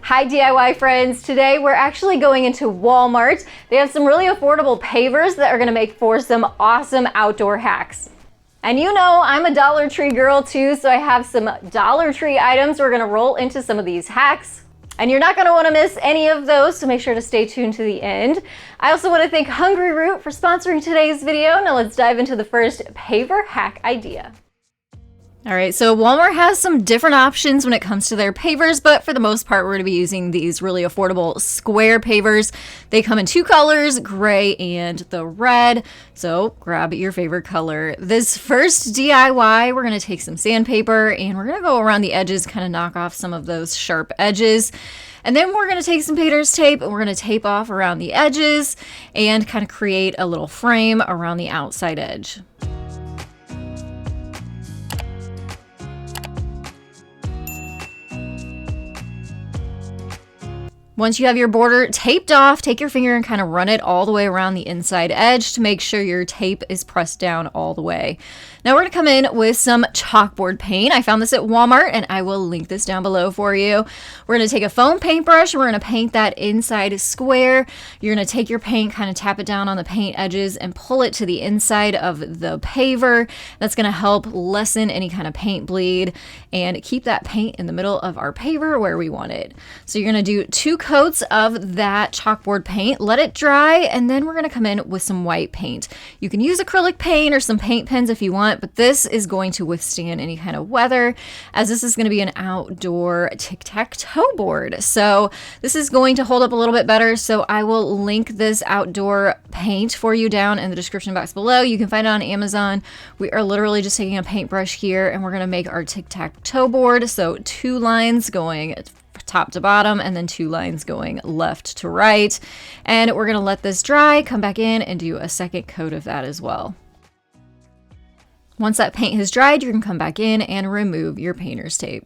Hi DIY friends, today we're actually going into Walmart. They have some really affordable pavers that are gonna make for some awesome outdoor hacks. And you know, I'm a Dollar Tree girl too, so I have some Dollar Tree items. We're gonna roll into some of these hacks. And you're not gonna wanna miss any of those, so make sure to stay tuned to the end. I also wanna thank Hungry Root for sponsoring today's video. Now let's dive into the first paver hack idea. All right, so Walmart has some different options when it comes to their pavers, but for the most part, we're gonna be using these really affordable square pavers. They come in two colors, gray and the red. So grab your favorite color. This first DIY, we're gonna take some sandpaper and we're gonna go around the edges, kind of knock off some of those sharp edges. And then we're gonna take some painter's tape and we're gonna tape off around the edges and kind of create a little frame around the outside edge. Once you have your border taped off, take your finger and kind of run it all the way around the inside edge to make sure your tape is pressed down all the way. Now we're gonna come in with some chalkboard paint. I found this at Walmart and I will link this down below for you. We're gonna take a foam paintbrush and we're gonna paint that inside square. You're gonna take your paint, kind of tap it down on the paint edges and pull it to the inside of the paver. That's gonna help lessen any kind of paint bleed and keep that paint in the middle of our paver where we want it. So you're gonna do 2 coats of that chalkboard paint, let it dry, and then we're gonna come in with some white paint. You can use acrylic paint or some paint pens if you want, but this is going to withstand any kind of weather, as this is gonna be an outdoor tic-tac-toe board. So this is going to hold up a little bit better, so I will link this outdoor paint for you down in the description box below. You can find it on Amazon. We are literally just taking a paintbrush here and we're gonna make our tic-tac-toe board. So 2 lines going top to bottom and then 2 lines going left to right. And we're gonna let this dry, come back in and do a second coat of that as well. Once that paint has dried, you can come back in and remove your painter's tape.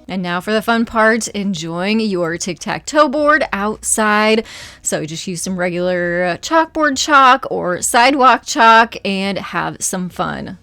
And now for the fun part, enjoying your tic-tac-toe board outside. So just use some regular chalkboard chalk or sidewalk chalk and have some fun.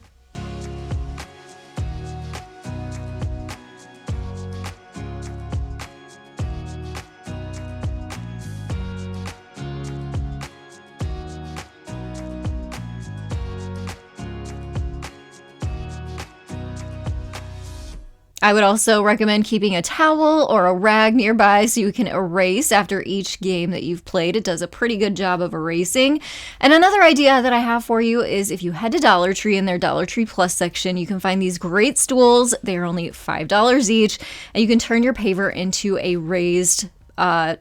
I would also recommend keeping a towel or a rag nearby so you can erase after each game that you've played. It does a pretty good job of erasing. And another idea that I have for you is if you head to Dollar Tree in their Dollar Tree Plus section, you can find these great stools. They are only $5 each, and you can turn your paver into a raised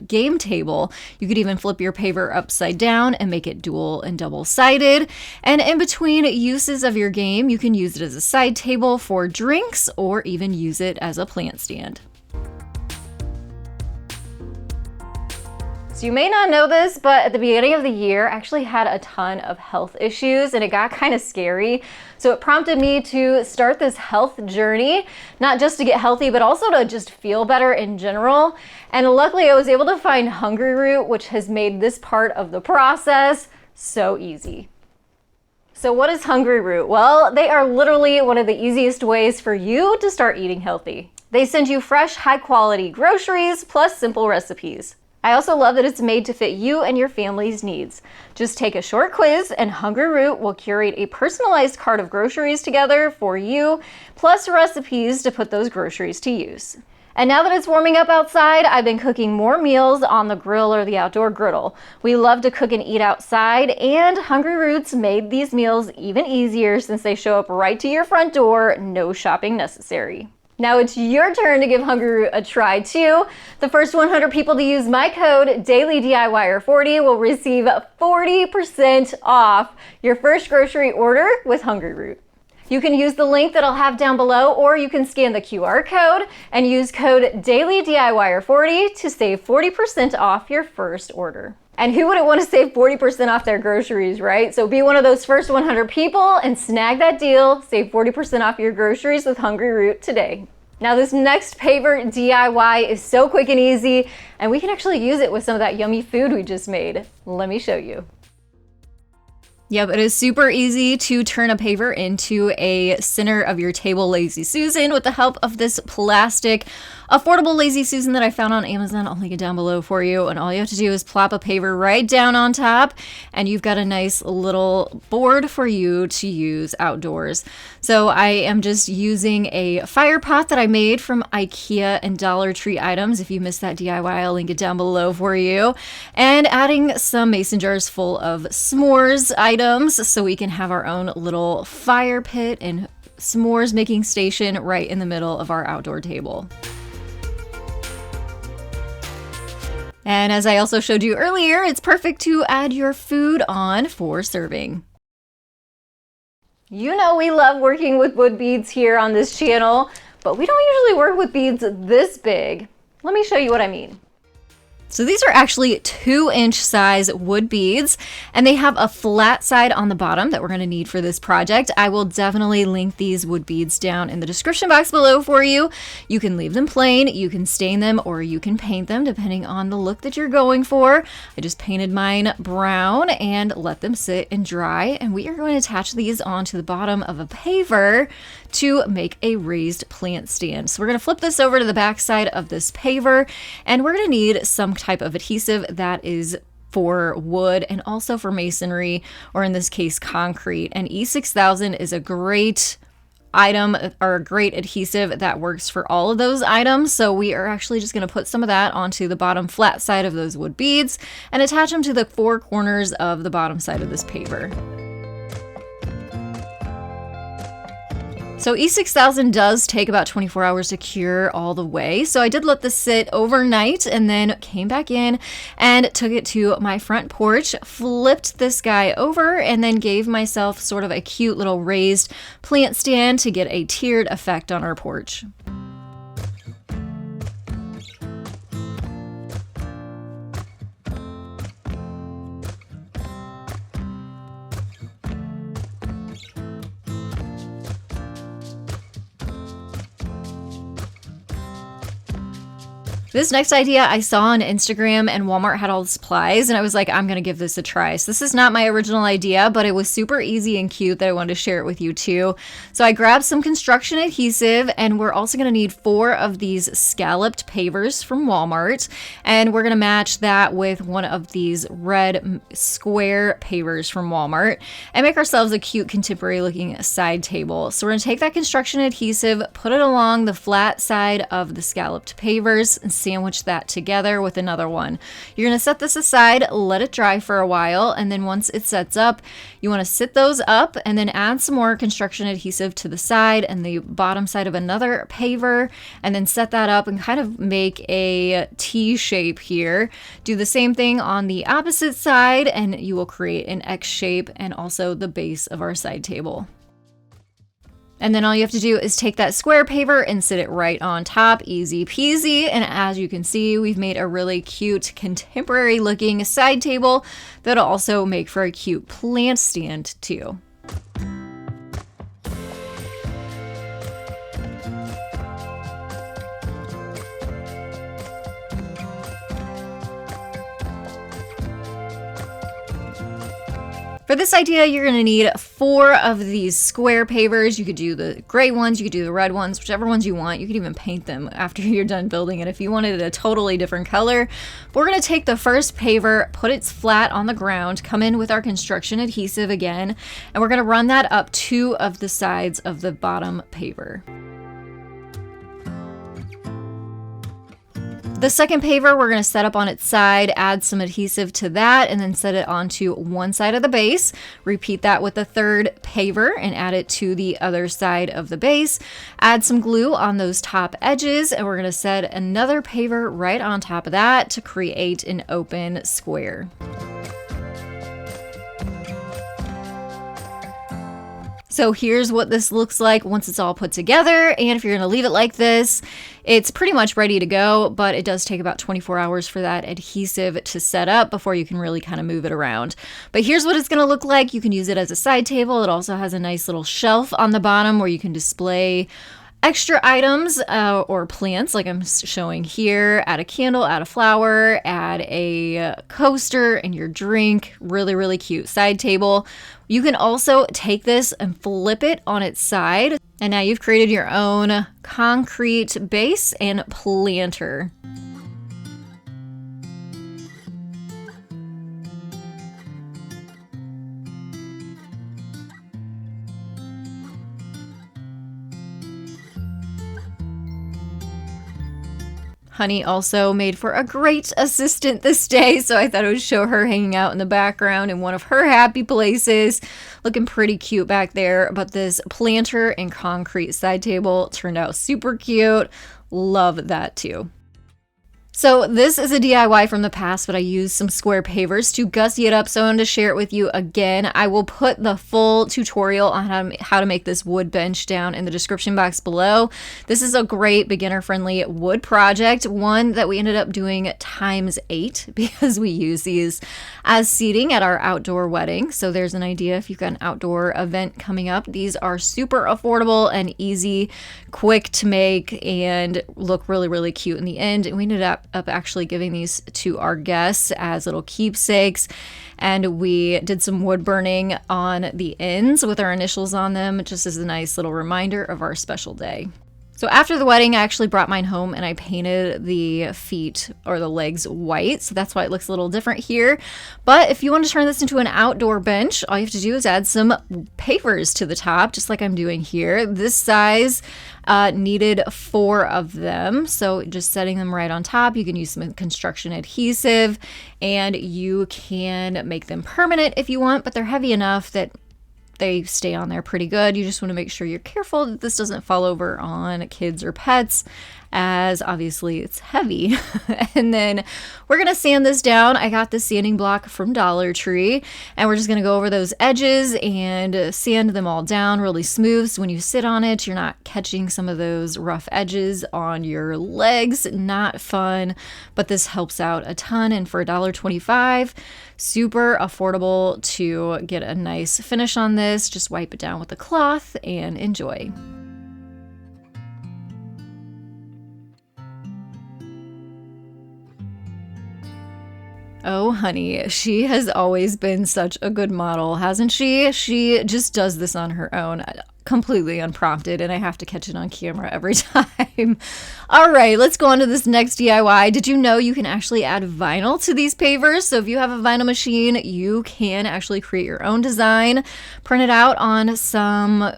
game table. You could even flip your paver upside down and make it dual and double-sided. And in between uses of your game, you can use it as a side table for drinks or even use it as a plant stand. So you may not know this, but at the beginning of the year, I actually had a ton of health issues and it got kind of scary. So it prompted me to start this health journey, not just to get healthy, but also to just feel better in general. And luckily I was able to find Hungry Root, which has made this part of the process so easy. So what is Hungry Root? Well, they are literally one of the easiest ways for you to start eating healthy. They send you fresh, high quality groceries plus simple recipes. I also love that it's made to fit you and your family's needs. Just take a short quiz and Hungry Root will curate a personalized cart of groceries together for you, plus recipes to put those groceries to use. And now that it's warming up outside, I've been cooking more meals on the grill or the outdoor griddle. We love to cook and eat outside, and Hungry Roots made these meals even easier since they show up right to your front door, no shopping necessary. Now it's your turn to give Hungry Root a try too. The first 100 people to use my code DailyDIYer40 will receive 40% off your first grocery order with Hungry Root. You can use the link that I'll have down below, or you can scan the QR code and use code DailyDIYer40 to save 40% off your first order. And who wouldn't want to save 40% off their groceries, right? So be one of those first 100 people and snag that deal. Save 40% off your groceries with Hungry Root today. Now this next paver DIY is so quick and easy, and we can actually use it with some of that yummy food we just made. Let me show you. Yep, it is super easy to turn a paver into a center of your table Lazy Susan with the help of this plastic affordable Lazy Susan that I found on Amazon. I'll link it down below for you. And all you have to do is plop a paver right down on top and you've got a nice little board for you to use outdoors. So I am just using a fire pot that I made from IKEA and Dollar Tree items. If you missed that DIY, I'll link it down below for you. And adding some mason jars full of s'mores items so we can have our own little fire pit and s'mores making station right in the middle of our outdoor table. And as I also showed you earlier, it's perfect to add your food on for serving. You know we love working with wood beads here on this channel, but we don't usually work with beads this big. Let me show you what I mean. So these are actually 2-inch size wood beads, and they have a flat side on the bottom that we're going to need for this project. I will definitely link these wood beads down in the description box below for you. You can leave them plain, you can stain them, or you can paint them depending on the look that you're going for. I just painted mine brown and let them sit and dry, and we are going to attach these onto the bottom of a paver to make a raised plant stand. So we're going to flip this over to the back side of this paver, and we're going to need some type of adhesive that is for wood and also for masonry, or in this case concrete. And E6000 is a great item or a great adhesive that works for all of those items. So we are actually just going to put some of that onto the bottom flat side of those wood beads and attach them to the 4 corners of the bottom side of this paver. So E6000 does take about 24 hours to cure all the way. So I did let this sit overnight and then came back in and took it to my front porch, flipped this guy over, and then gave myself sort of a cute little raised plant stand to get a tiered effect on our porch. This next idea I saw on Instagram, and Walmart had all the supplies, and I was like, I'm gonna give this a try. So this is not my original idea, but it was super easy and cute that I wanted to share it with you too. So I grabbed some construction adhesive, and we're also gonna need 4 of these scalloped pavers from Walmart, and we're gonna match that with one of these red square pavers from Walmart and make ourselves a cute contemporary looking side table. So we're gonna take that construction adhesive, put it along the flat side of the scalloped pavers, and sandwich that together with another one. You're going to set this aside, let it dry for a while, and then once it sets up, you want to sit those up and then add some more construction adhesive to the side and the bottom side of another paver, and then set that up and kind of make a T shape here. Do the same thing on the opposite side and you will create an X shape and also the base of our side table. And then all you have to do is take that square paver and sit it right on top, easy peasy. And as you can see, we've made a really cute contemporary looking side table that'll also make for a cute plant stand too. For this idea, you're going to need 4 of these square pavers. You could do the gray ones, you could do the red ones, whichever ones you want. You could even paint them after you're done building it if you wanted a totally different color. But we're going to take the first paver, put it flat on the ground, come in with our construction adhesive again, and we're going to run that up 2 of the sides of the bottom paver. The second paver we're going to set up on its side, add some adhesive to that, and then set it onto one side of the base. Repeat that with the third paver and add it to the other side of the base. Add some glue on those top edges, and we're going to set another paver right on top of that to create an open square. So here's what this looks like once it's all put together, and if you're gonna leave it like this, it's pretty much ready to go, but it does take about 24 hours for that adhesive to set up before you can really kind of move it around. But here's what it's gonna look like. You can use it as a side table. It also has a nice little shelf on the bottom where you can display extra items or plants like I'm showing here. Add a candle, add a flower, add a coaster and your drink. Really, really cute side table. You can also take this and flip it on its side. And now you've created your own concrete base and planter. Honey also made for a great assistant this day, so I thought I would show her hanging out in the background in one of her happy places. Looking pretty cute back there, but this planter and concrete side table turned out super cute. Love that too. So this is a DIY from the past, but I used some square pavers to gussy it up, so I wanted to share it with you again. I will put the full tutorial on how to make this wood bench down in the description box below. This is a great beginner-friendly wood project, one that we ended up doing ×8 because we use these as seating at our outdoor wedding. So there's an idea if you've got an outdoor event coming up. These are super affordable and easy, quick to make, and look really, really cute in the end. And we ended up actually giving these to our guests as little keepsakes, and we did some wood burning on the ends with our initials on them just as a nice little reminder of our special day. So after the wedding, I actually brought mine home and I painted the feet or the legs white. So that's why it looks a little different here. But if you want to turn this into an outdoor bench, all you have to do is add some pavers to the top, just like I'm doing here. This size needed 4 of them. So just setting them right on top, you can use some construction adhesive and you can make them permanent if you want, but they're heavy enough that they stay on there pretty good. You just want to make sure you're careful that this doesn't fall over on kids or pets, as obviously it's heavy. And then we're going to sand this down. I got this sanding block from Dollar Tree, and we're just going to go over those edges and sand them all down really smooth. So when you sit on it, you're not catching some of those rough edges on your legs. Not fun, but this helps out a ton. And for $1.25, super affordable to get a nice finish on this. Just wipe it down with a cloth and enjoy. Oh, honey, she has always been such a good model, hasn't she? She just does this on her own, completely unprompted, and I have to catch it on camera every time. All right, let's go on to this next DIY. Did you know you can actually add vinyl to these pavers? So if you have a vinyl machine, you can actually create your own design, print it out on some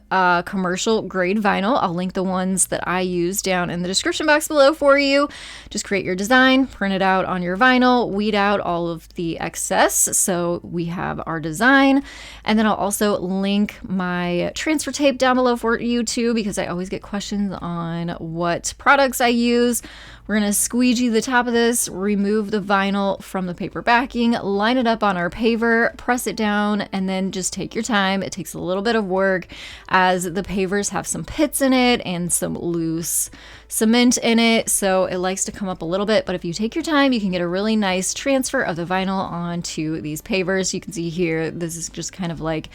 commercial grade vinyl. I'll link the ones that I use down in the description box below for you. Just create your design, print it out on your vinyl, weed out all of the excess so we have our design. And then I'll also link my transfer tape down below for you too, because I always get questions on what products I use. We're going to squeegee the top of this, remove the vinyl from the paper backing, line it up on our paver, press it down, and then just take your time. It takes a little bit of work as the pavers have some pits in it and some loose cement in it, so it likes to come up a little bit, but if you take your time, you can get a really nice transfer of the vinyl onto these pavers. You can see here, this is just kind of like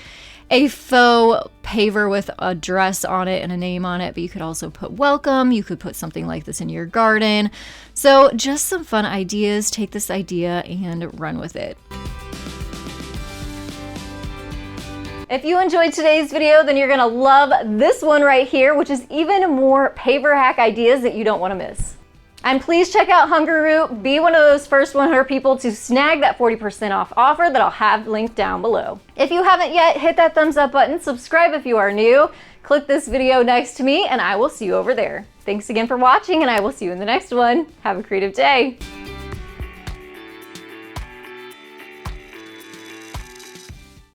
a faux paver with a dress on it and a name on it, but you could also put welcome. You could put something like this in your garden. So just some fun ideas. Take this idea and run with it. If you enjoyed today's video, then you're gonna love this one right here, which is even more paver hack ideas that you don't wanna miss. And please check out Hungaroo. Be one of those first 100 people to snag that 40% off offer that I'll have linked down below. If you haven't yet, hit that thumbs up button, subscribe if you are new, click this video next to me, and I will see you over there. Thanks again for watching, and I will see you in the next one. Have a creative day.